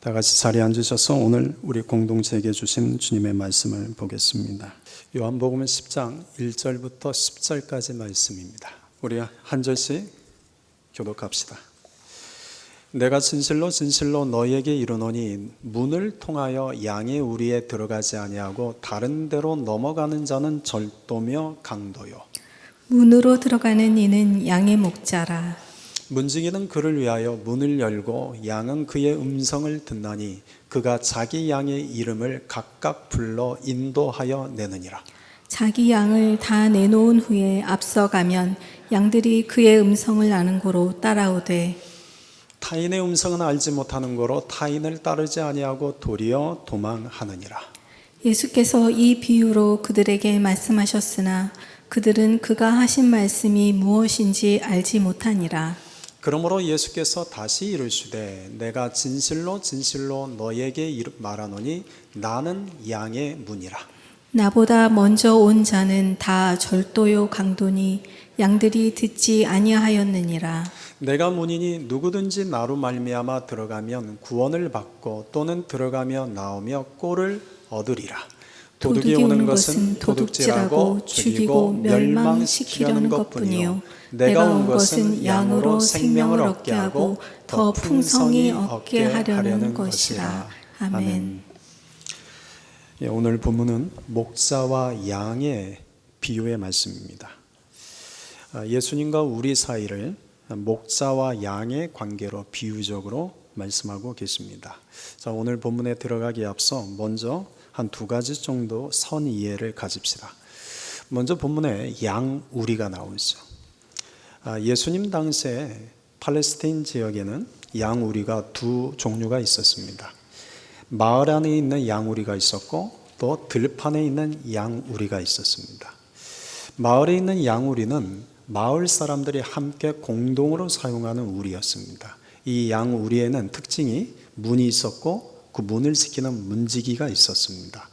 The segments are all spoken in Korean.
다 같이 자리에 앉으셔서 오늘 우리 공동체에게 주신 주님의 말씀을 보겠습니다. 요한복음 10장 1절부터 10절까지 말씀입니다. 우리 한 절씩 교독합시다. 내가 진실로 진실로 너희에게 이르노니 문을 통하여 양의 우리에 들어가지 아니하고 다른 데로 넘어가는 자는 절도며 강도요. 문으로 들어가는 이는 양의 목자라. 문지기는 그를 위하여 문을 열고 양은 그의 음성을 듣나니 그가 자기 양의 이름을 각각 불러 인도하여 내느니라. 자기 양을 다 내놓은 후에 앞서가면 양들이 그의 음성을 아는 고로 따라오되 타인의 음성은 알지 못하는 고로 타인을 따르지 아니하고 도리어 도망하느니라. 예수께서 이 비유로 그들에게 말씀하셨으나 그들은 그가 하신 말씀이 무엇인지 알지 못하니라. 그러므로 예수께서 다시 이르시되 내가 진실로 진실로 너에게 말하노니 나는 양의 문이라. 나보다 먼저 온 자는 다 절도요 강도니 양들이 듣지 아니하였느니라. 내가 문이니 누구든지 나로 말미암아 들어가면 구원을 받고 또는 들어가며 나오며 꼴을 얻으리라. 도둑이 오는 것은 도둑질하고 죽이고 멸망시키려는 것뿐이요 내가 온 것은 양으로 생명을 얻게 하고 더 풍성히 얻게 하려는 것이라. 아멘. 오늘 본문은 목자와 양의 비유의 말씀입니다. 예수님과 우리 사이를 목자와 양의 관계로 비유적으로 말씀하고 계십니다. 자, 오늘 본문에 들어가기에 앞서 먼저 한 두 가지 정도 선 이해를 가집시다. 먼저 본문에 양우리가 나오죠. 예수님 당시에 팔레스타인 지역에는 양우리가 두 종류가 있었습니다. 마을 안에 있는 양우리가 있었고 또 들판에 있는 양우리가 있었습니다. 마을에 있는 양우리는 마을 사람들이 함께 공동으로 사용하는 우리였습니다. 이 양우리에는 특징이 문이 있었고 그 문을 지키는 문지기가 있었습니다.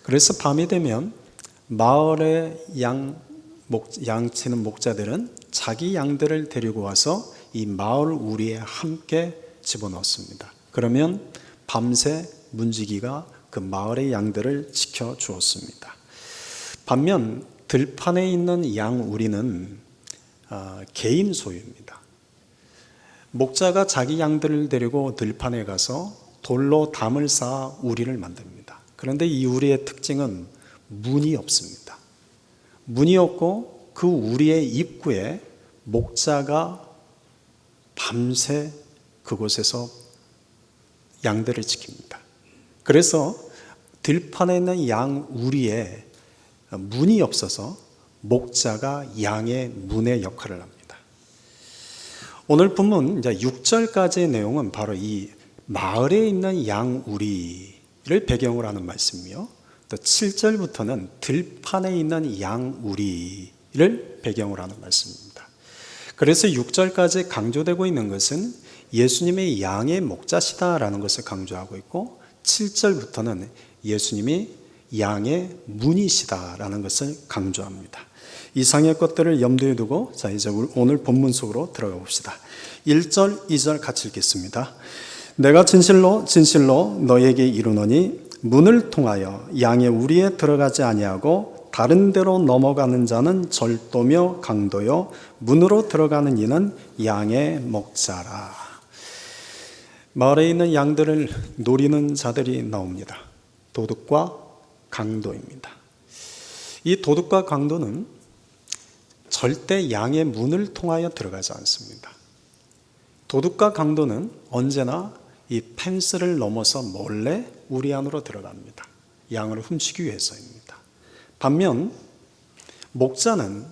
그래서 밤이 되면 마을의 양치는 목자들은 자기 양들을 데리고 와서 이 마을 우리에 함께 집어넣습니다. 그러면 밤새 문지기가 그 마을의 양들을 지켜주었습니다. 반면 들판에 있는 양우리는 개인 소유입니다. 목자가 자기 양들을 데리고 들판에 가서 돌로 담을 쌓아 우리를 만듭니다. 그런데 이 우리의 특징은 문이 없습니다. 문이 없고 그 우리의 입구에 목자가 밤새 그곳에서 양들을 지킵니다. 그래서 들판에 있는 양 우리에 문이 없어서 목자가 양의 문의 역할을 합니다. 오늘 본문 6절까지의 내용은 바로 이 마을에 있는 양 우리를 배경으로 하는 말씀이며 또 7절부터는 들판에 있는 양 우리를 배경으로 하는 말씀입니다. 그래서 6절까지 강조되고 있는 것은 예수님의 양의 목자시다라는 것을 강조하고 있고 7절부터는 예수님이 양의 문이시다라는 것을 강조합니다. 이상의 것들을 염두에 두고 자 이제 오늘 본문 속으로 들어가 봅시다. 1절, 2절 같이 읽겠습니다. 내가 진실로 진실로 너에게 이르노니 문을 통하여 양의 우리에 들어가지 아니하고 다른 데로 넘어가는 자는 절도며 강도요 문으로 들어가는 이는 양의 목자라. 마을에 있는 양들을 노리는 자들이 나옵니다. 도둑과 강도입니다. 이 도둑과 강도는 절대 양의 문을 통하여 들어가지 않습니다. 도둑과 강도는 언제나 이 펜스를 넘어서 몰래 우리 안으로 들어갑니다. 양을 훔치기 위해서입니다. 반면 목자는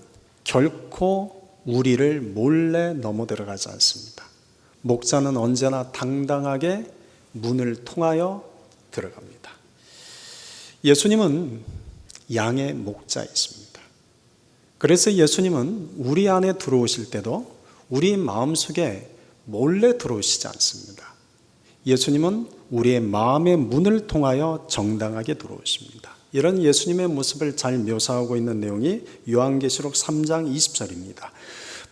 결코 우리를 몰래 넘어 들어가지 않습니다. 목자는 언제나 당당하게 문을 통하여 들어갑니다. 예수님은 양의 목자이십니다. 그래서 예수님은 우리 안에 들어오실 때도 우리 마음속에 몰래 들어오시지 않습니다. 예수님은 우리의 마음의 문을 통하여 정당하게 들어오십니다. 이런 예수님의 모습을 잘 묘사하고 있는 내용이 요한계시록 3장 20절입니다.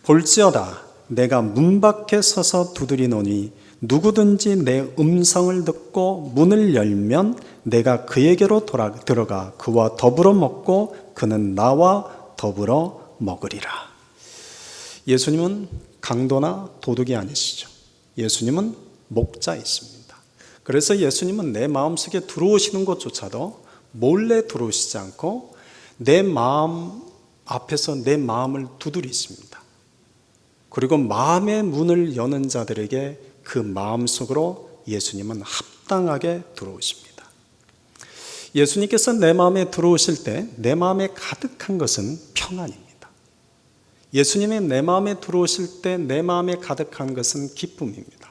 볼지어다 내가 문 밖에 서서 두드리노니 누구든지 내 음성을 듣고 문을 열면 내가 그에게로 들어가 그와 더불어 먹고 그는 나와 더불어 먹으리라. 예수님은 강도나 도둑이 아니시죠. 예수님은 목자이십니다. 그래서 예수님은 내 마음속에 들어오시는 것조차도 몰래 들어오시지 않고 내 마음 앞에서 내 마음을 두드리십니다. 그리고 마음의 문을 여는 자들에게 그 마음 속으로 예수님은 합당하게 들어오십니다. 예수님께서 내 마음에 들어오실 때 내 마음에 가득한 것은 평안입니다. 예수님의 내 마음에 들어오실 때 내 마음에 가득한 것은 기쁨입니다.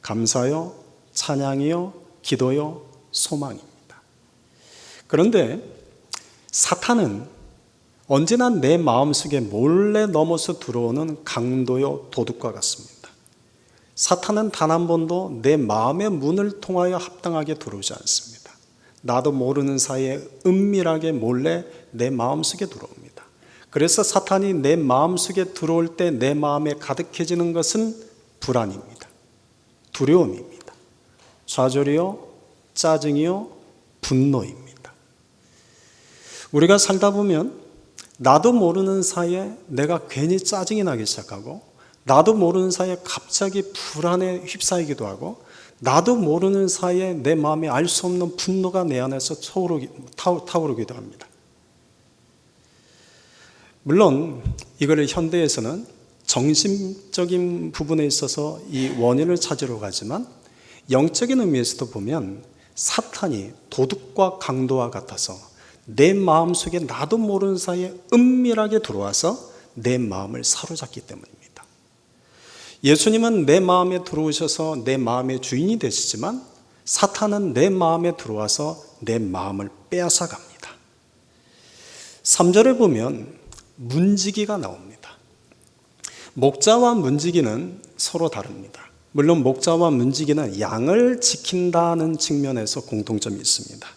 감사요, 찬양이요, 기도요, 소망입니다. 그런데 사탄은 언제나 내 마음속에 몰래 넘어서 들어오는 강도요 도둑과 같습니다. 사탄은 단 한 번도 내 마음의 문을 통하여 합당하게 들어오지 않습니다. 나도 모르는 사이에 은밀하게 몰래 내 마음속에 들어옵니다. 그래서 사탄이 내 마음속에 들어올 때 내 마음에 가득해지는 것은 불안입니다. 두려움입니다. 좌절이요, 짜증이요, 분노입니다. 우리가 살다 보면 나도 모르는 사이에 내가 괜히 짜증이 나기 시작하고 나도 모르는 사이에 갑자기 불안에 휩싸이기도 하고 나도 모르는 사이에 내 마음에 알 수 없는 분노가 내 안에서 타오르기도 합니다. 물론 이거를 현대에서는 정신적인 부분에 있어서 이 원인을 찾으러 가지만 영적인 의미에서도 보면 사탄이 도둑과 강도와 같아서 내 마음속에 나도 모르는 사이에 은밀하게 들어와서 내 마음을 사로잡기 때문입니다. 예수님은 내 마음에 들어오셔서 내 마음의 주인이 되시지만 사탄은 내 마음에 들어와서 내 마음을 빼앗아 갑니다. 3절에 보면 문지기가 나옵니다. 목자와 문지기는 서로 다릅니다. 물론 목자와 문지기는 양을 지킨다는 측면에서 공통점이 있습니다.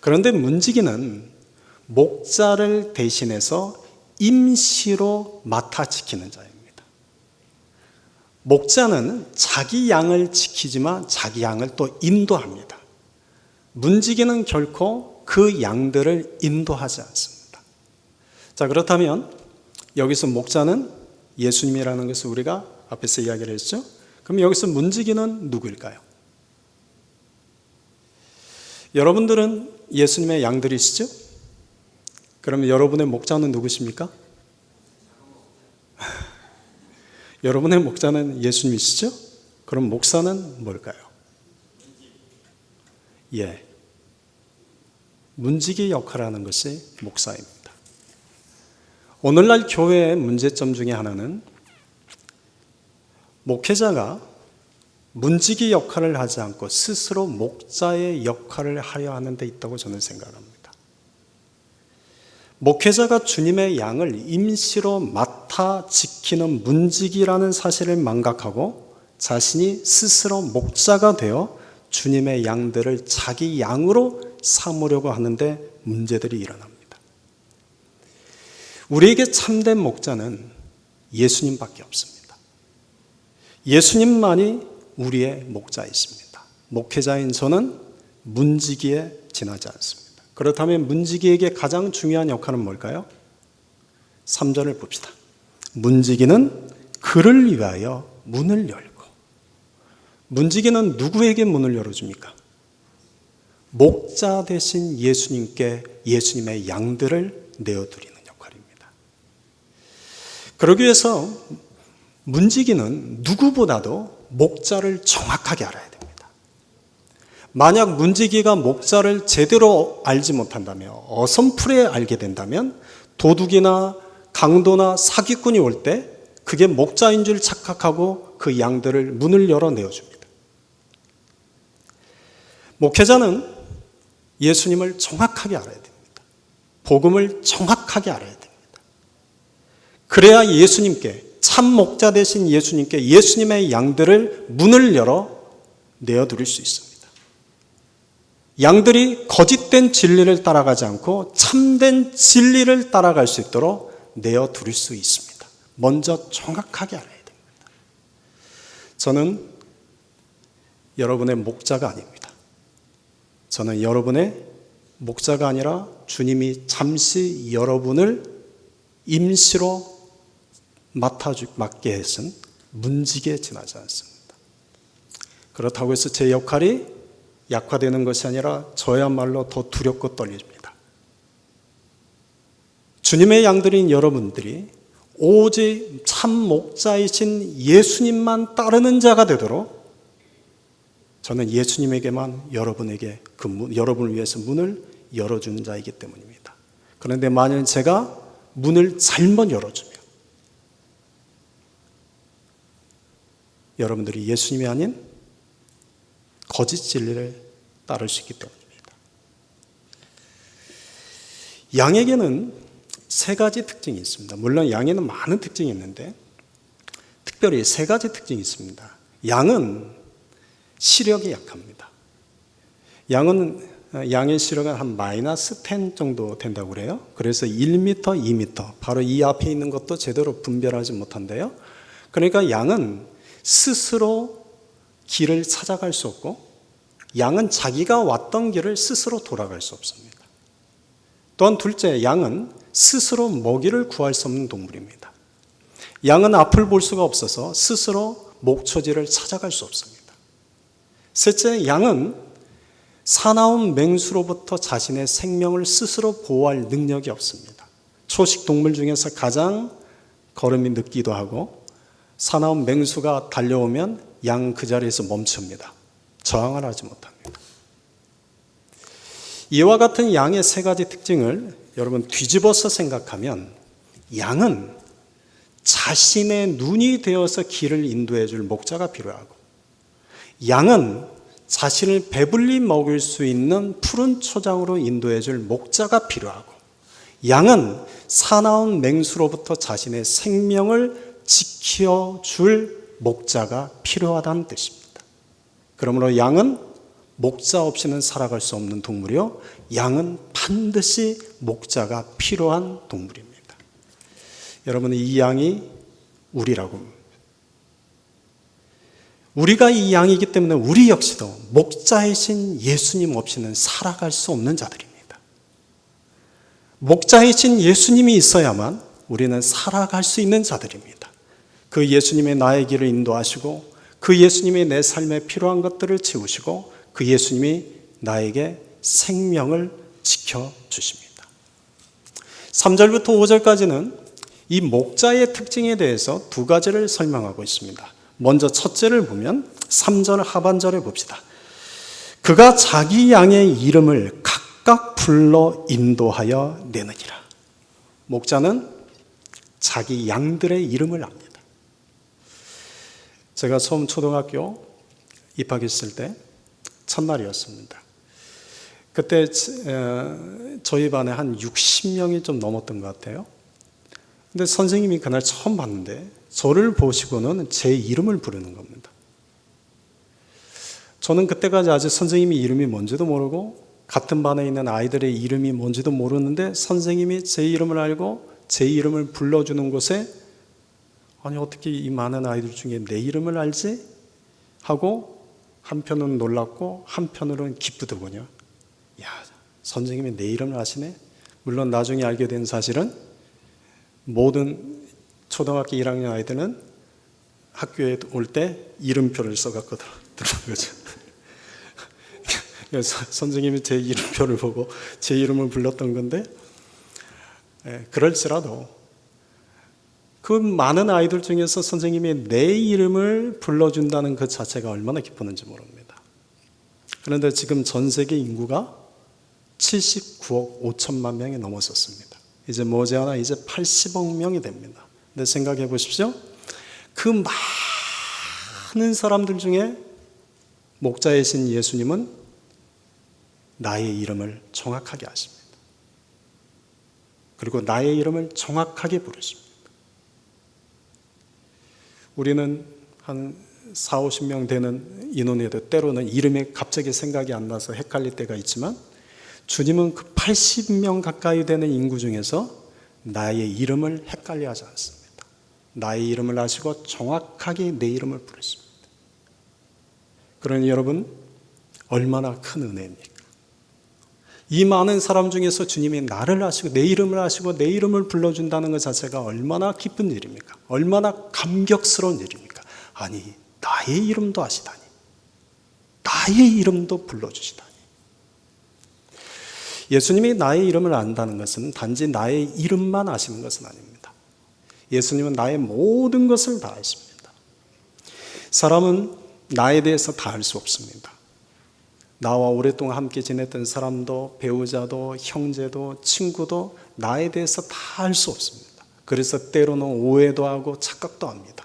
그런데 문지기는 목자를 대신해서 임시로 맡아 지키는 자입니다. 목자는 자기 양을 지키지만 자기 양을 또 인도합니다. 문지기는 결코 그 양들을 인도하지 않습니다. 자, 그렇다면 여기서 목자는 예수님이라는 것을 우리가 앞에서 이야기를 했죠. 그럼 여기서 문지기는 누구일까요? 여러분들은 예수님의 양들이시죠? 그러면 여러분의 목자는 누구십니까? 여러분의 목자는 예수님이시죠? 그럼 목사는 뭘까요? 예, 문지기 역할을 하는 것이 목사입니다. 오늘날 교회의 문제점 중에 하나는 목회자가 문지기 역할을 하지 않고 스스로 목자의 역할을 하려 하는 데 있다고 저는 생각합니다. 목회자가 주님의 양을 임시로 맡아 지키는 문지기라는 사실을 망각하고 자신이 스스로 목자가 되어 주님의 양들을 자기 양으로 삼으려고 하는데 문제들이 일어납니다. 우리에게 참된 목자는 예수님밖에 없습니다. 예수님만이 우리의 목자이십니다. 목회자인 저는 문지기에 지나지 않습니다. 그렇다면 문지기에게 가장 중요한 역할은 뭘까요? 3절을 봅시다. 문지기는 그를 위하여 문을 열고. 문지기는 누구에게 문을 열어줍니까? 목자 대신 예수님께 예수님의 양들을 내어드리는 역할입니다. 그러기 위해서 문지기는 누구보다도 목자를 정확하게 알아야 됩니다. 만약 문지기가 목자를 제대로 알지 못한다면, 어선풀에 알게 된다면 도둑이나 강도나 사기꾼이 올 때 그게 목자인 줄 착각하고 그 양들을 문을 열어 내어줍니다. 목회자는 예수님을 정확하게 알아야 됩니다. 복음을 정확하게 알아야 됩니다. 그래야 예수님께, 참 목자 되신 예수님께 예수님의 양들을 문을 열어 내어드릴 수 있습니다. 양들이 거짓된 진리를 따라가지 않고 참된 진리를 따라갈 수 있도록 내어드릴 수 있습니다. 먼저 정확하게 알아야 됩니다. 저는 여러분의 목자가 아닙니다. 저는 여러분의 목자가 아니라 주님이 잠시 여러분을 임시로 맡게 했은 문지기에 지나지 않습니다. 그렇다고 해서 제 역할이 약화되는 것이 아니라 저야말로 더 두렵고 떨립니다. 주님의 양들인 여러분들이 오직 참 목자이신 예수님만 따르는 자가 되도록 저는 예수님에게만 여러분을 위해서 문을 열어주는 자이기 때문입니다. 그런데 만일 제가 문을 잘못 열어주면 여러분들이 예수님이 아닌 거짓 진리를 따를 수 있기 때문입니다. 양에게는 세 가지 특징이 있습니다. 물론 양에는 많은 특징이 있는데 특별히 세 가지 특징이 있습니다. 양은 시력이 약합니다. 양의 시력은 한 -10 정도 된다고 그래요. 그래서 1m, 2m, 바로 이 앞에 있는 것도 제대로 분별하지 못한대요. 그러니까 양은 스스로 길을 찾아갈 수 없고 양은 자기가 왔던 길을 스스로 돌아갈 수 없습니다. 또한 둘째, 양은 스스로 먹이를 구할 수 없는 동물입니다. 양은 앞을 볼 수가 없어서 스스로 목초지를 찾아갈 수 없습니다. 셋째, 양은 사나운 맹수로부터 자신의 생명을 스스로 보호할 능력이 없습니다. 초식 동물 중에서 가장 걸음이 늦기도 하고 사나운 맹수가 달려오면 양 그 자리에서 멈춥니다. 저항을 하지 못합니다. 이와 같은 양의 세 가지 특징을 여러분 뒤집어서 생각하면 양은 자신의 눈이 되어서 길을 인도해 줄 목자가 필요하고 양은 자신을 배불리 먹일 수 있는 푸른 초장으로 인도해 줄 목자가 필요하고 양은 사나운 맹수로부터 자신의 생명을 지켜줄 목자가 필요하다는 뜻입니다. 그러므로 양은 목자 없이는 살아갈 수 없는 동물이요, 양은 반드시 목자가 필요한 동물입니다. 여러분, 이 양이 우리라고 합니다. 우리가 이 양이기 때문에 우리 역시도 목자이신 예수님 없이는 살아갈 수 없는 자들입니다. 목자이신 예수님이 있어야만 우리는 살아갈 수 있는 자들입니다. 그 예수님의 나의 길을 인도하시고 그 예수님이 내 삶에 필요한 것들을 채우시고 그 예수님이 나에게 생명을 지켜주십니다. 3절부터 5절까지는 이 목자의 특징에 대해서 두 가지를 설명하고 있습니다. 먼저 첫째를 보면 3절 하반절에 봅시다. 그가 자기 양의 이름을 각각 불러 인도하여 내느니라. 목자는 자기 양들의 이름을 압니다. 제가 처음 초등학교 입학했을 때 첫날이었습니다. 그때 저희 반에 한 60명이 좀 넘었던 것 같아요. 근데 선생님이 그날 처음 봤는데 저를 보시고는 제 이름을 부르는 겁니다. 저는 그때까지 아직 선생님이 이름이 뭔지도 모르고 같은 반에 있는 아이들의 이름이 뭔지도 모르는데 선생님이 제 이름을 알고 제 이름을 불러주는 곳에 아니 어떻게 이 많은 아이들 중에 내 이름을 알지? 하고 한편으로는 놀랐고 한편으로는 기쁘더군요. 야, 선생님이 내 이름을 아시네? 물론 나중에 알게 된 사실은 모든 초등학교 1학년 아이들은 학교에 올 때 이름표를 써갖고 들어오는 거죠. 그래서 선생님이 제 이름표를 보고 제 이름을 불렀던 건데, 그럴지라도 그 많은 아이들 중에서 선생님이 내 이름을 불러준다는 그 자체가 얼마나 기쁘는지 모릅니다. 그런데 지금 전 세계 인구가 79억 5천만 명이 넘어섰습니다. 이제 머지않아 이제 80억 명이 됩니다. 근데 생각해 보십시오. 그 많은 사람들 중에 목자이신 예수님은 나의 이름을 정확하게 아십니다. 그리고 나의 이름을 정확하게 부르십니다. 우리는 한 4, 50명 되는 인원에도 때로는 이름이 갑자기 생각이 안 나서 헷갈릴 때가 있지만 주님은 그 80명 가까이 되는 인구 중에서 나의 이름을 헷갈려 하지 않습니다. 나의 이름을 아시고 정확하게 내 이름을 부르십니다. 그러니 여러분, 얼마나 큰 은혜입니까? 이 많은 사람 중에서 주님이 나를 아시고 내 이름을 아시고 내 이름을 불러준다는 것 자체가 얼마나 기쁜 일입니까? 얼마나 감격스러운 일입니까? 아니, 나의 이름도 아시다니, 나의 이름도 불러주시다니. 예수님이 나의 이름을 안다는 것은 단지 나의 이름만 아시는 것은 아닙니다. 예수님은 나의 모든 것을 다 아십니다. 사람은 나에 대해서 다 알 수 없습니다. 나와 오랫동안 함께 지냈던 사람도, 배우자도, 형제도, 친구도 나에 대해서 다 알 수 없습니다. 그래서 때로는 오해도 하고 착각도 합니다.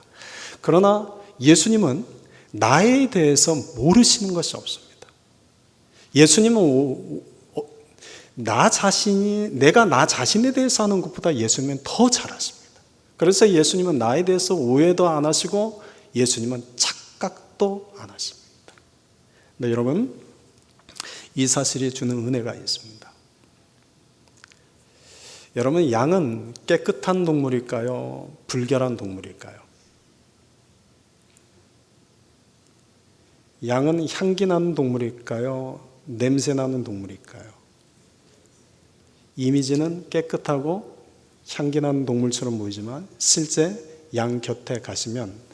그러나 예수님은 나에 대해서 모르시는 것이 없습니다. 예수님은 내가 나 자신에 대해서 하는 것보다 예수님은 더 잘 아십니다. 그래서 예수님은 나에 대해서 오해도 안 하시고 예수님은 착각도 안 하십니다. 네, 여러분, 이 사실이 주는 은혜가 있습니다. 여러분, 양은 깨끗한 동물일까요? 불결한 동물일까요? 양은 향기 나는 동물일까요? 냄새 나는 동물일까요? 이미지는 깨끗하고 향기 나는 동물처럼 보이지만 실제 양 곁에 가시면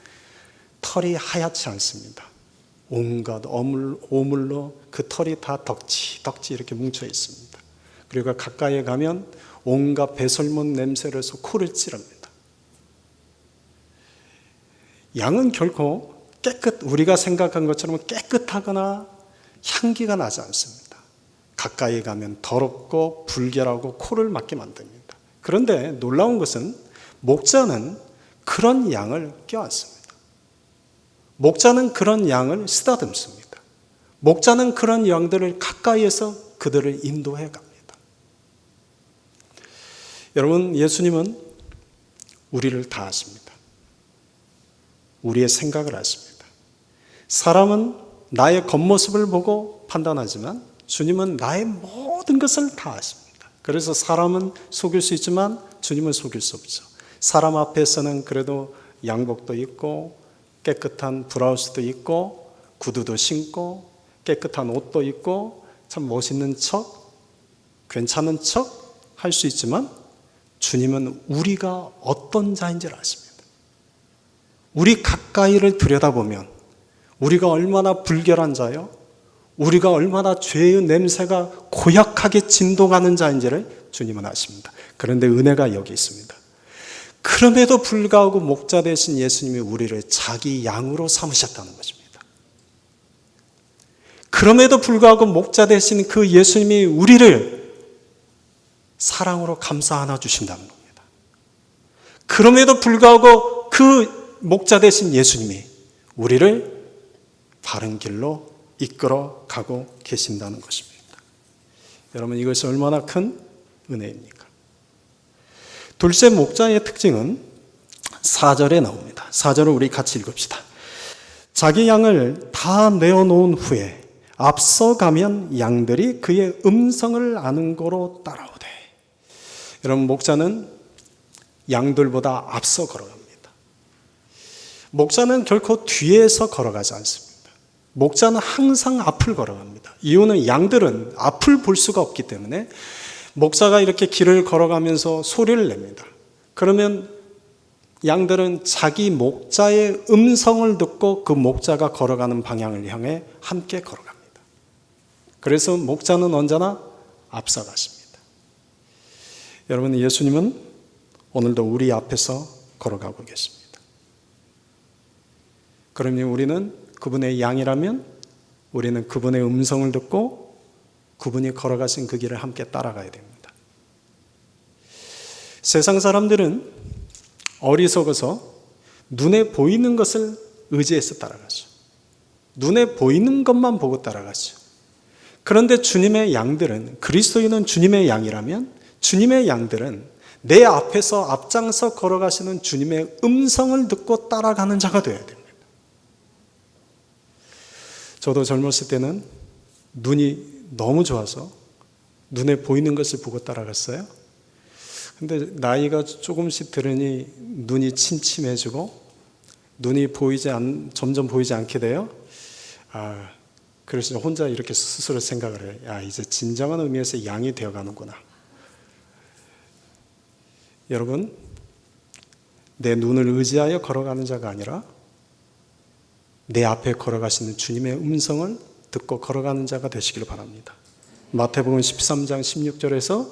털이 하얗지 않습니다. 온갖 오물로 그 털이 다 덕지 이렇게 뭉쳐 있습니다. 그리고 가까이에 가면 온갖 배설물 냄새를 해서 코를 찌릅니다. 양은 결코 우리가 생각한 것처럼 깨끗하거나 향기가 나지 않습니다. 가까이 가면 더럽고 불결하고 코를 막게 만듭니다. 그런데 놀라운 것은 목자는 그런 양을 껴안습니다. 목자는 그런 양을 쓰다듬습니다. 목자는 그런 양들을 가까이에서 그들을 인도해 갑니다. 여러분, 예수님은 우리를 다 아십니다. 우리의 생각을 아십니다. 사람은 나의 겉모습을 보고 판단하지만 주님은 나의 모든 것을 다 아십니다. 그래서 사람은 속일 수 있지만 주님은 속일 수 없죠. 사람 앞에서는 그래도 양복도 입고 깨끗한 브라우스도 입고 구두도 신고 깨끗한 옷도 입고 참 멋있는 척, 괜찮은 척 할 수 있지만 주님은 우리가 어떤 자인지를 아십니다. 우리 가까이를 들여다보면 우리가 얼마나 불결한 자요, 우리가 얼마나 죄의 냄새가 고약하게 진동하는 자인지를 주님은 아십니다. 그런데 은혜가 여기 있습니다. 그럼에도 불구하고 목자 되신 예수님이 우리를 자기 양으로 삼으셨다는 것입니다. 그럼에도 불구하고 목자 되신 그 예수님이 우리를 사랑으로 감싸 안아 주신다는 겁니다. 그럼에도 불구하고 그 목자 되신 예수님이 우리를 바른 길로 이끌어 가고 계신다는 것입니다. 여러분, 이것이 얼마나 큰 은혜입니까? 둘째 목자의 특징은 4절에 나옵니다. 4절을 우리 같이 읽읍시다. 자기 양을 다 내어놓은 후에 앞서가면 양들이 그의 음성을 아는 고로 따라오되. 여러분, 목자는 양들보다 앞서 걸어갑니다. 목자는 결코 뒤에서 걸어가지 않습니다. 목자는 항상 앞을 걸어갑니다. 이유는 양들은 앞을 볼 수가 없기 때문에 목자가 이렇게 길을 걸어가면서 소리를 냅니다. 그러면 양들은 자기 목자의 음성을 듣고 그 목자가 걸어가는 방향을 향해 함께 걸어갑니다. 그래서 목자는 언제나 앞서가십니다. 여러분, 예수님은 오늘도 우리 앞에서 걸어가고 계십니다. 그러면 우리는 그분의 양이라면 우리는 그분의 음성을 듣고 그분이 걸어가신 그 길을 함께 따라가야 됩니다. 세상 사람들은 어리석어서 눈에 보이는 것을 의지해서 따라가죠. 눈에 보이는 것만 보고 따라가죠. 그런데 주님의 양들은, 그리스도인은 주님의 양이라면 주님의 양들은 내 앞에서 앞장서 걸어가시는 주님의 음성을 듣고 따라가는 자가 되어야 됩니다. 저도 젊었을 때는 눈이 너무 좋아서 눈에 보이는 것을 보고 따라갔어요. 근데 나이가 조금씩 들으니 눈이 침침해지고 눈이 점점 보이지 않게 돼요. 그래서 혼자 이렇게 스스로 생각을 해요. 이제 진정한 의미에서 양이 되어가는구나. 여러분, 내 눈을 의지하여 걸어가는 자가 아니라 내 앞에 걸어가시는 주님의 음성을 듣고 걸어가는 자가 되시길 바랍니다. 마태복음 13장 16절에서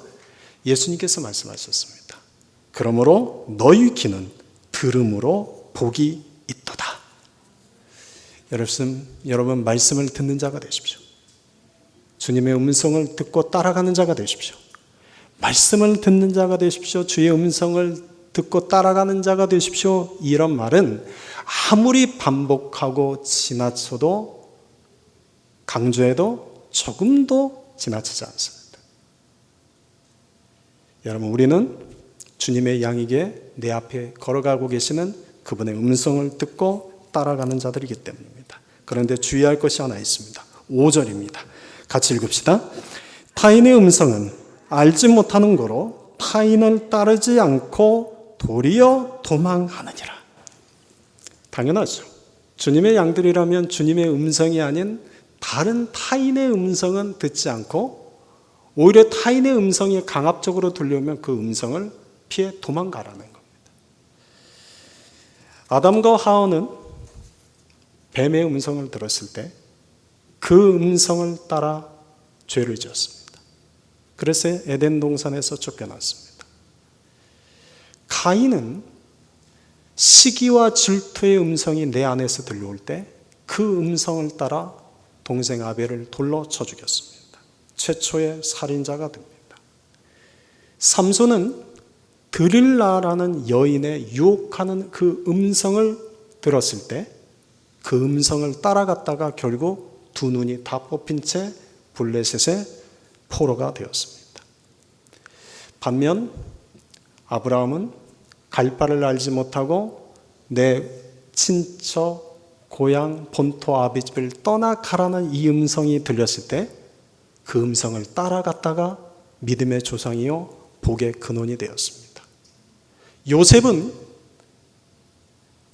예수님께서 말씀하셨습니다. 그러므로 너희 귀는 들음으로 복이 있도다. 여러분 말씀을 듣는 자가 되십시오. 주님의 음성을 듣고 따라가는 자가 되십시오. 말씀을 듣는 자가 되십시오. 주의 음성을 듣고 따라가는 자가 되십시오. 이런 말은 아무리 반복하고 지나쳐도 강조해도 조금도 지나치지 않습니다. 여러분, 우리는 주님의 양에게 내 앞에 걸어가고 계시는 그분의 음성을 듣고 따라가는 자들이기 때문입니다. 그런데 주의할 것이 하나 있습니다. 5절입니다. 같이 읽읍시다. 타인의 음성은 알지 못하는 거로 타인을 따르지 않고 도리어 도망하느니라. 당연하죠. 주님의 양들이라면 주님의 음성이 아닌 다른 타인의 음성은 듣지 않고 오히려 타인의 음성이 강압적으로 들려오면 그 음성을 피해 도망가라는 겁니다. 아담과 하와는 뱀의 음성을 들었을 때 그 음성을 따라 죄를 지었습니다. 그래서 에덴 동산에서 쫓겨났습니다. 가인은 시기와 질투의 음성이 내 안에서 들려올 때 그 음성을 따라 동생 아벨을 돌로 쳐 죽였습니다. 최초의 살인자가 됩니다. 삼손은 드릴라라는 여인의 유혹하는 그 음성을 들었을 때 그 음성을 따라갔다가 결국 두 눈이 다 뽑힌 채 블레셋의 포로가 되었습니다. 반면 아브라함은 갈 바를 알지 못하고 내 친척 고향 본토 아비집을 떠나가라는 이 음성이 들렸을 때 그 음성을 따라갔다가 믿음의 조상이요 복의 근원이 되었습니다. 요셉은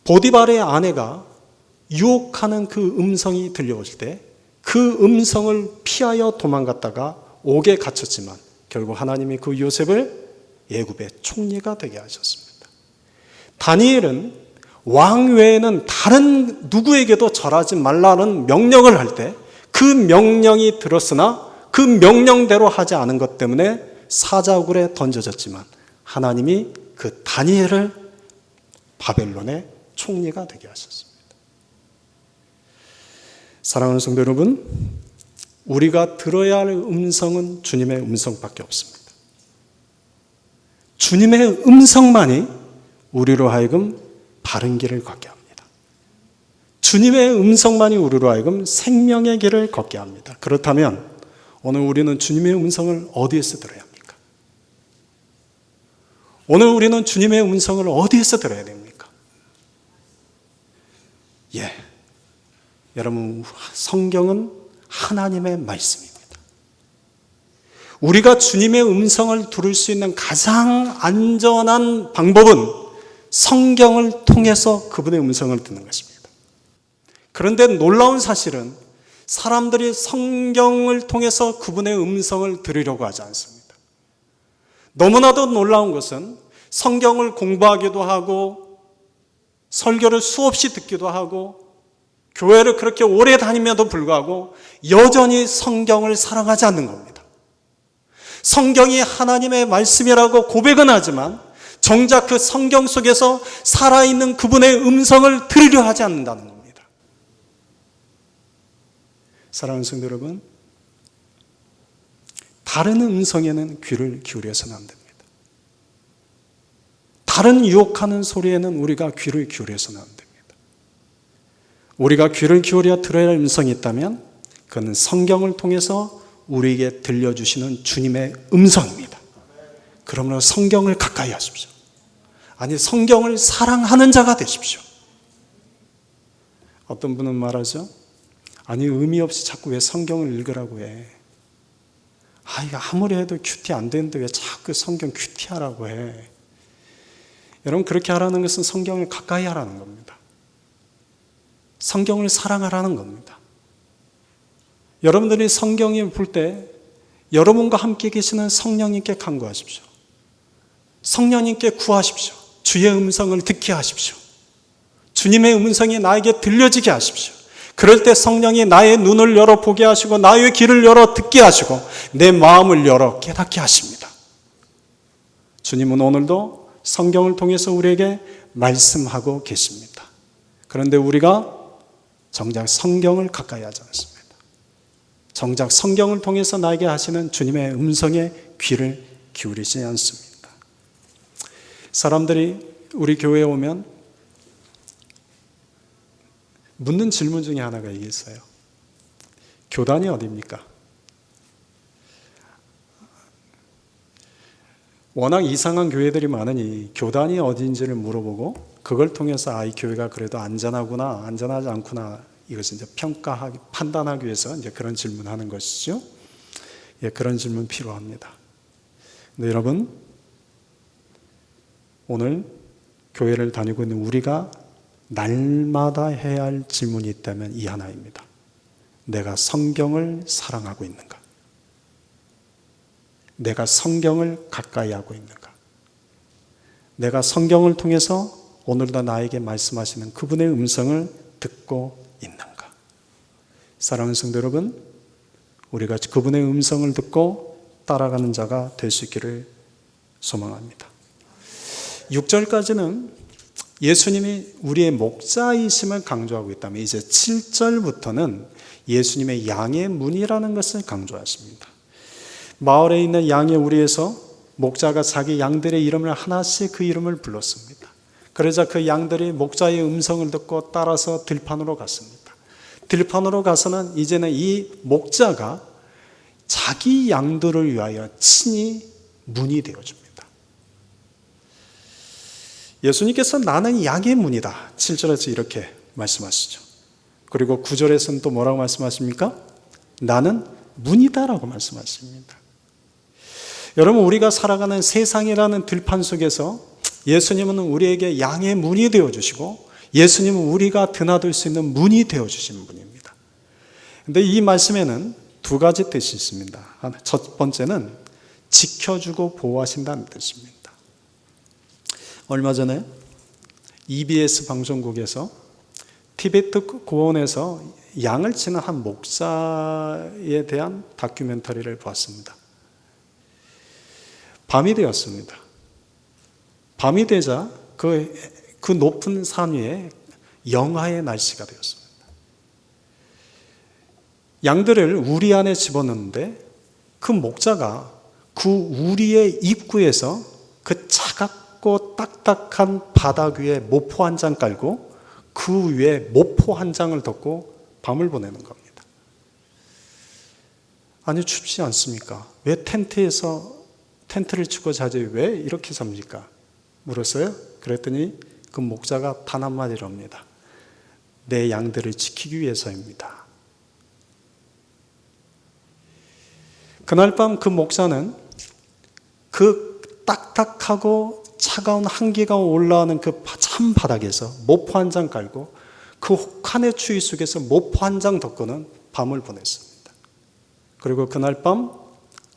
보디발의 아내가 유혹하는 그 음성이 들려올 때 그 음성을 피하여 도망갔다가 옥에 갇혔지만 결국 하나님이 그 요셉을 애굽의 총리가 되게 하셨습니다. 다니엘은 왕 외에는 다른 누구에게도 절하지 말라는 명령을 할 때 그 명령이 들었으나 그 명령대로 하지 않은 것 때문에 사자굴에 던져졌지만 하나님이 그 다니엘을 바벨론의 총리가 되게 하셨습니다. 사랑하는 성도 여러분, 우리가 들어야 할 음성은 주님의 음성밖에 없습니다. 주님의 음성만이 우리로 하여금 바른 길을 걷게 합니다. 주님의 음성만이 우리로 하여금 생명의 길을 걷게 합니다. 그렇다면 오늘 우리는 주님의 음성을 어디에서 들어야 합니까? 오늘 우리는 주님의 음성을 어디에서 들어야 됩니까? 여러분, 성경은 하나님의 말씀입니다. 우리가 주님의 음성을 들을 수 있는 가장 안전한 방법은 성경을 통해서 그분의 음성을 듣는 것입니다. 그런데 놀라운 사실은 사람들이 성경을 통해서 그분의 음성을 들으려고 하지 않습니다. 너무나도 놀라운 것은 성경을 공부하기도 하고 설교를 수없이 듣기도 하고 교회를 그렇게 오래 다니면도 불구하고 여전히 성경을 사랑하지 않는 겁니다. 성경이 하나님의 말씀이라고 고백은 하지만 정작 그 성경 속에서 살아있는 그분의 음성을 들으려 하지 않는다는 겁니다. 사랑하는 성도 여러분, 다른 음성에는 귀를 기울여서는 안 됩니다. 다른 유혹하는 소리에는 우리가 귀를 기울여서는 안 됩니다. 우리가 귀를 기울여 들어야 할 음성이 있다면 그는 성경을 통해서 우리에게 들려주시는 주님의 음성입니다. 그러므로 성경을 가까이 하십시오. 아니, 성경을 사랑하는 자가 되십시오. 어떤 분은 말하죠. 아니, 의미 없이 자꾸 왜 성경을 읽으라고 해. 이거 아무리 해도 큐티 안 되는데 왜 자꾸 성경 큐티하라고 해. 여러분, 그렇게 하라는 것은 성경을 가까이 하라는 겁니다. 성경을 사랑하라는 겁니다. 여러분들이 성경을 볼 때 여러분과 함께 계시는 성령님께 간구하십시오. 성령님께 구하십시오. 주의 음성을 듣게 하십시오. 주님의 음성이 나에게 들려지게 하십시오. 그럴 때 성령이 나의 눈을 열어 보게 하시고 나의 귀를 열어 듣게 하시고 내 마음을 열어 깨닫게 하십니다. 주님은 오늘도 성경을 통해서 우리에게 말씀하고 계십니다. 그런데 우리가 정작 성경을 가까이 하지 않습니다. 정작 성경을 통해서 나에게 하시는 주님의 음성에 귀를 기울이지 않습니다. 사람들이 우리 교회에 오면 묻는 질문 중에 하나가 있어요. 교단이 어디입니까? 워낙 이상한 교회들이 많으니 교단이 어디인지를 물어보고 그걸 통해서 이 교회가 그래도 안전하구나, 안전하지 않구나 이것을 이제 평가하기, 판단하기 위해서 이제 그런 질문하는 것이죠. 예, 그런 질문 필요합니다. 근데 여러분, 오늘 교회를 다니고 있는 우리가 날마다 해야 할 질문이 있다면 이 하나입니다. 내가 성경을 사랑하고 있는가? 내가 성경을 가까이 하고 있는가? 내가 성경을 통해서 오늘도 나에게 말씀하시는 그분의 음성을 듣고 있는가? 사랑하는 성도 여러분, 우리가 그분의 음성을 듣고 따라가는 자가 될 수 있기를 소망합니다. 6절까지는 예수님이 우리의 목자이심을 강조하고 있다면 이제 7절부터는 예수님의 양의 문이라는 것을 강조하십니다. 마을에 있는 양의 우리에서 목자가 자기 양들의 이름을 하나씩 그 이름을 불렀습니다. 그러자 그 양들이 목자의 음성을 듣고 따라서 들판으로 갔습니다. 들판으로 가서는 이제는 이 목자가 자기 양들을 위하여 친히 문이 되어줍니다. 예수님께서 나는 양의 문이다. 7절에서 이렇게 말씀하시죠. 그리고 9절에서는 또 뭐라고 말씀하십니까? 나는 문이다라고 말씀하십니다. 여러분, 우리가 살아가는 세상이라는 들판 속에서 예수님은 우리에게 양의 문이 되어주시고 예수님은 우리가 드나들 수 있는 문이 되어주시는 분입니다. 그런데 이 말씀에는 두 가지 뜻이 있습니다. 첫 번째는 지켜주고 보호하신다는 뜻입니다. 얼마 전에 EBS 방송국에서 티베트 고원에서 양을 치는 한 목사에 대한 다큐멘터리를 보았습니다. 밤이 되었습니다. 밤이 되자 그 높은 산 위에 영하의 날씨가 되었습니다. 양들을 우리 안에 집어넣는데 그 목자가 그 우리의 입구에서 그 차갑고 딱딱한 바닥 위에 모포 한 장 깔고 그 위에 모포 한 장을 덮고 밤을 보내는 겁니다. 아니, 춥지 않습니까? 왜 텐트를 치고 자지 왜 이렇게 잡니까? 물었어요. 그랬더니 그 목자가 단 한마디로 합니다. 내 양들을 지키기 위해서입니다. 그날 밤 그 목자는 그 딱딱하고 차가운 한기가 올라오는 그 찬 바닥에서 모포 한 장 깔고 그 혹한의 추위 속에서 모포 한 장 덮고는 밤을 보냈습니다. 그리고 그날 밤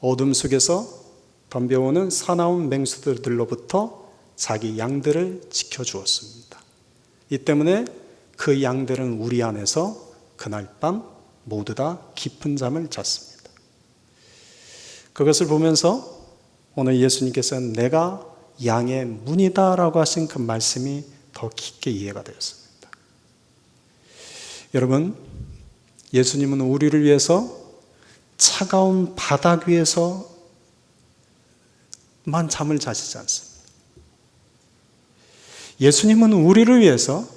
어둠 속에서 덤벼오는 사나운 맹수들로부터 자기 양들을 지켜주었습니다. 이 때문에 그 양들은 우리 안에서 그날 밤 모두 다 깊은 잠을 잤습니다. 그것을 보면서 오늘 예수님께서는 내가 양의 문이다라고 하신 그 말씀이 더 깊게 이해가 되었습니다. 여러분, 예수님은 우리를 위해서 차가운 바닥 위에서만 잠을 자시지 않습니다. 예수님은 우리를 위해서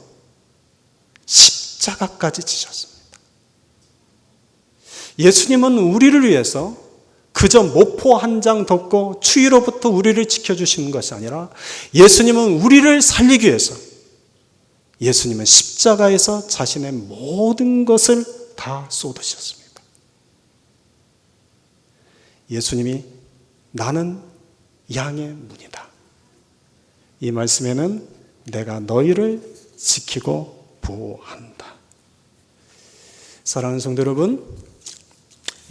십자가까지 지셨습니다. 예수님은 우리를 위해서 그저 모포 한 장 덮고 추위로부터 우리를 지켜주시는 것이 아니라 예수님은 우리를 살리기 위해서 예수님은 십자가에서 자신의 모든 것을 다 쏟으셨습니다. 예수님이 나는 양의 문이다. 이 말씀에는 내가 너희를 지키고 보호한다. 사랑하는 성도 여러분,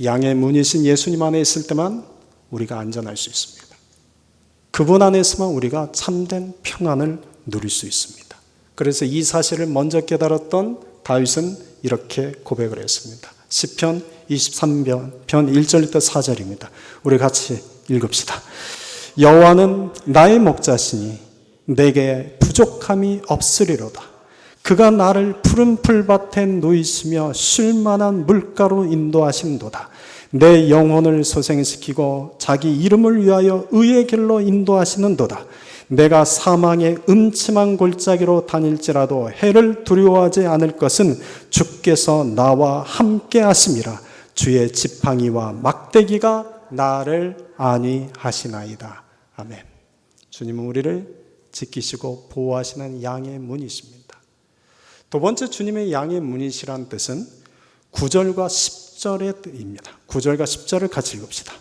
양의 문이신 예수님 안에 있을 때만 우리가 안전할 수 있습니다. 그분 안에서만 우리가 참된 평안을 누릴 수 있습니다. 그래서 이 사실을 먼저 깨달았던 다윗은 이렇게 고백을 했습니다. 시편 23편 1절부터 4절입니다. 우리 같이 읽읍시다. 여호와는 나의 목자시니 내게 부족함이 없으리로다. 그가 나를 푸른 풀밭에 누이시며 쉴만한 물가로 인도하신도다. 내 영혼을 소생시키고 자기 이름을 위하여 의의 길로 인도하시는도다. 내가 사망의 음침한 골짜기로 다닐지라도 해를 두려워하지 않을 것은 주께서 나와 함께 하심이라. 주의 지팡이와 막대기가 나를 안위하시나이다. 아멘. 주님은 우리를 지키시고 보호하시는 양의 문이십니다. 두 번째 주님의 양의 문이시란 뜻은 9절과 10절의 뜻입니다. 9절과 10절을 같이 읽읍시다.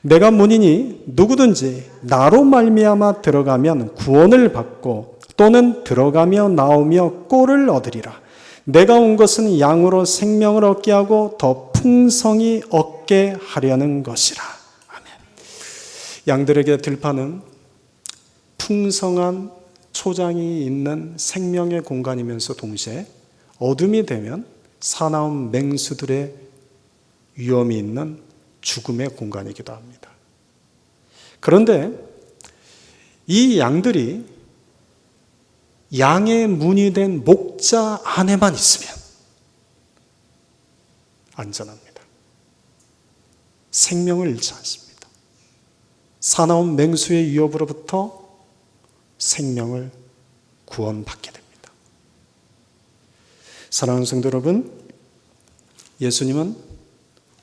내가 문이니 누구든지 나로 말미암아 들어가면 구원을 받고 또는 들어가며 나오며 꼴을 얻으리라. 내가 온 것은 양으로 생명을 얻게 하고 더 풍성히 얻게 하려는 것이라. 아멘. 양들에게 들판은 풍성한 초장이 있는 생명의 공간이면서 동시에 어둠이 되면 사나운 맹수들의 위험이 있는 죽음의 공간이기도 합니다. 그런데 이 양들이 양의 문이 된 목자 안에만 있으면 안전합니다. 생명을 잃지 않습니다. 사나운 맹수의 위협으로부터 생명을 구원받게 됩니다. 사랑하는 성도 여러분, 예수님은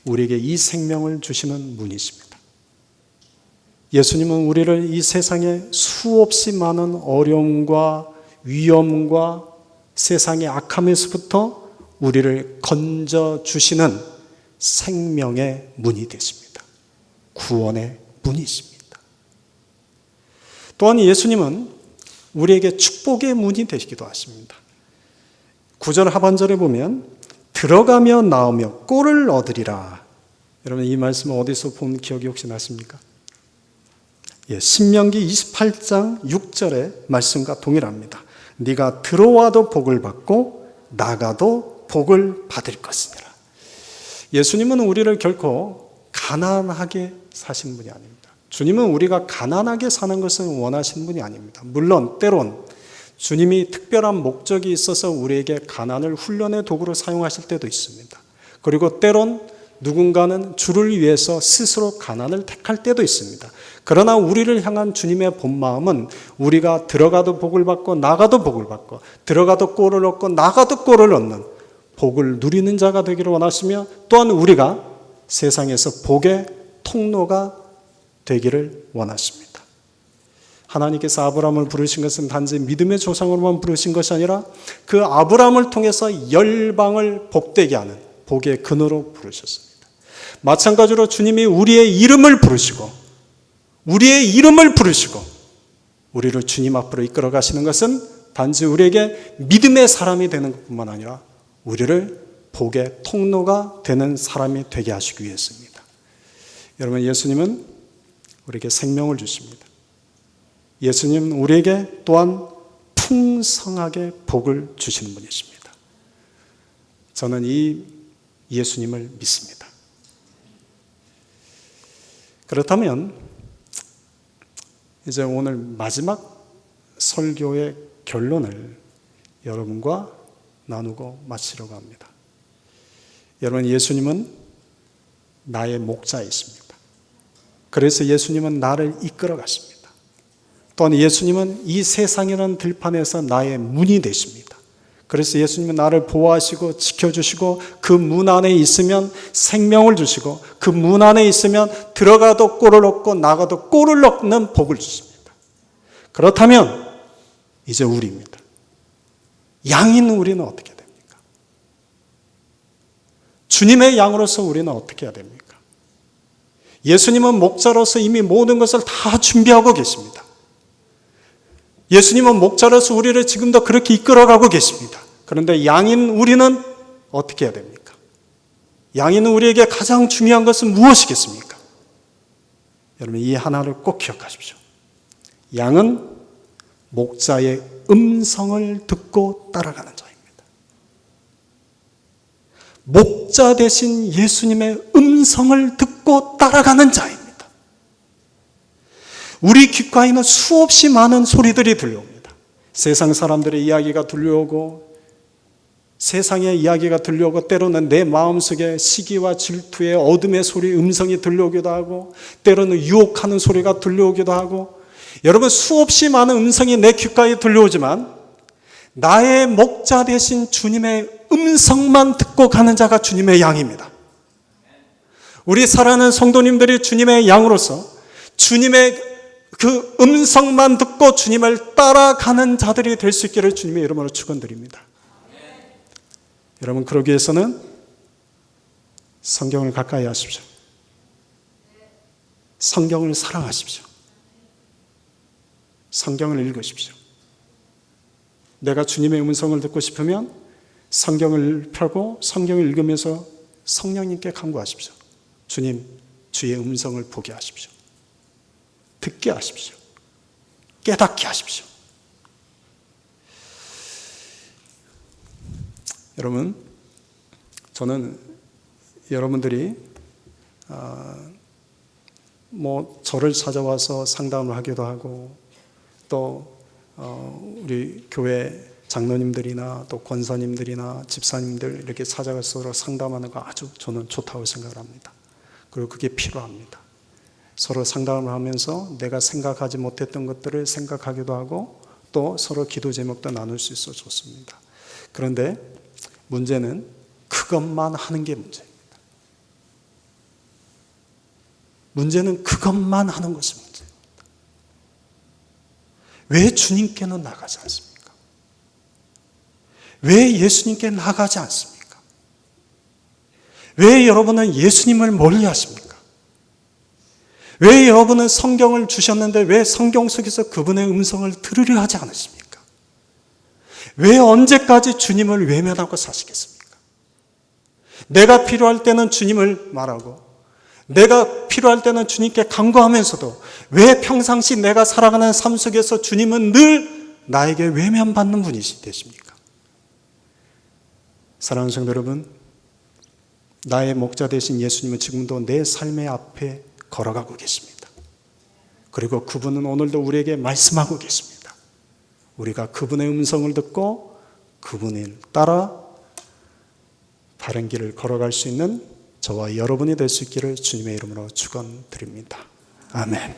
우리에게 이 생명을 주시는 분이십니다. 예수님은 우리를 이 세상에 수없이 많은 어려움과 위험과 세상의 악함에서부터 우리를 건져주시는 생명의 문이 되십니다. 구원의 문이십니다. 또한 예수님은 우리에게 축복의 문이 되시기도 하십니다. 9절 하반절에 보면 들어가며 나오며 꼴을 얻으리라. 여러분 이 말씀을 어디서 본 기억이 혹시 나십니까? 신명기 28장 6절의 말씀과 동일합니다. 네가 들어와도 복을 받고 나가도 복을 받을 것이니라. 예수님은 우리를 결코 가난하게 사신 분이 아닙니다. 주님은 우리가 가난하게 사는 것을 원하시는 분이 아닙니다. 물론 때론 주님이 특별한 목적이 있어서 우리에게 가난을 훈련의 도구로 사용하실 때도 있습니다. 그리고 때론 누군가는 주를 위해서 스스로 가난을 택할 때도 있습니다. 그러나 우리를 향한 주님의 본 마음은 우리가 들어가도 복을 받고 나가도 복을 받고 들어가도 꼴을 얻고 나가도 꼴을 얻는 복을 누리는 자가 되기를 원하시며 또한 우리가 세상에서 복의 통로가 되기를 원하십니다. 하나님께서 아브라함을 부르신 것은 단지 믿음의 조상으로만 부르신 것이 아니라 그 아브라함을 통해서 열방을 복되게 하는 복의 근원으로 부르셨습니다. 마찬가지로 주님이 우리의 이름을 부르시고 우리를 주님 앞으로 이끌어 가시는 것은 단지 우리에게 믿음의 사람이 되는 것뿐만 아니라 우리를 복의 통로가 되는 사람이 되게 하시기 위해서입니다. 여러분, 예수님은 우리에게 생명을 주십니다. 예수님은 우리에게 또한 풍성하게 복을 주시는 분이십니다. 저는 이 예수님을 믿습니다. 그렇다면 이제 오늘 마지막 설교의 결론을 여러분과 나누고 마치려고 합니다. 여러분, 예수님은 나의 목자이십니다. 그래서 예수님은 나를 이끌어 가십니다. 또한 예수님은 이 세상이라는 들판에서 나의 문이 되십니다. 그래서 예수님은 나를 보호하시고 지켜주시고 그 문 안에 있으면 생명을 주시고 그 문 안에 있으면 들어가도 꼴을 얻고 나가도 꼴을 얻는 복을 주십니다. 그렇다면 이제 우리입니다. 양인 우리는 어떻게 됩니까? 주님의 양으로서 우리는 어떻게 해야 됩니까? 예수님은 목자로서 이미 모든 것을 다 준비하고 계십니다. 예수님은 목자로서 우리를 지금도 그렇게 이끌어가고 계십니다. 그런데 양인 우리는 어떻게 해야 됩니까? 양이 있는 우리에게 가장 중요한 것은 무엇이겠습니까? 여러분, 이 하나를 꼭 기억하십시오. 양은 목자의 음성을 듣고 따라가는 자입니다. 목자 대신 예수님의 음성을 듣고 따라가는 자입니다. 우리 귓가에는 수없이 많은 소리들이 들려옵니다. 세상 사람들의 이야기가 들려오고, 세상의 이야기가 들려오고, 때로는 내 마음속에 시기와 질투의 어둠의 소리, 음성이 들려오기도 하고, 때로는 유혹하는 소리가 들려오기도 하고, 여러분, 수없이 많은 음성이 내 귓가에 들려오지만 나의 목자 대신 주님의 음성만 듣고 가는 자가 주님의 양입니다. 우리 사랑하는 성도님들이 주님의 양으로서 주님의 그 음성만 듣고 주님을 따라가는 자들이 될 수 있기를 주님의 이름으로 축원드립니다. 여러분, 그러기 위해서는 성경을 가까이 하십시오. 성경을 사랑하십시오. 성경을 읽으십시오. 내가 주님의 음성을 듣고 싶으면 성경을 펴고 성경을 읽으면서 성령님께 간구하십시오. 주님, 주의 음성을 보게 하십시오. 듣게 하십시오. 깨닫게 하십시오. 여러분, 저는 여러분들이 저를 찾아와서 상담을 하기도 하고, 또 우리 교회 장로님들이나 또 권사님들이나 집사님들 이렇게 찾아가서 서로 상담하는 거 아주 저는 좋다고 생각을 합니다. 그리고 그게 필요합니다. 서로 상담을 하면서 내가 생각하지 못했던 것들을 생각하기도 하고, 또 서로 기도 제목도 나눌 수 있어 좋습니다. 그런데 문제는 그것만 하는 게 문제입니다. 문제는 그것만 하는 것이 문제입니다. 왜 주님께는 나가지 않습니까? 왜 예수님께 나가지 않습니까? 왜 여러분은 예수님을 멀리 하십니까? 왜 여러분은 성경을 주셨는데 왜 성경 속에서 그분의 음성을 들으려 하지 않으십니까? 왜 언제까지 주님을 외면하고 사시겠습니까? 내가 필요할 때는 주님을 말하고, 내가 필요할 때는 주님께 간구하면서도 왜 평상시 내가 살아가는 삶 속에서 주님은 늘 나에게 외면받는 분이 되십니까? 사랑하는 성도 여러분, 나의 목자 되신 예수님은 지금도 내 삶의 앞에 걸어가고 계십니다. 그리고 그분은 오늘도 우리에게 말씀하고 계십니다. 우리가 그분의 음성을 듣고 그분을 따라 바른 길을 걸어갈 수 있는 저와 여러분이 될 수 있기를 주님의 이름으로 축원드립니다. 아멘.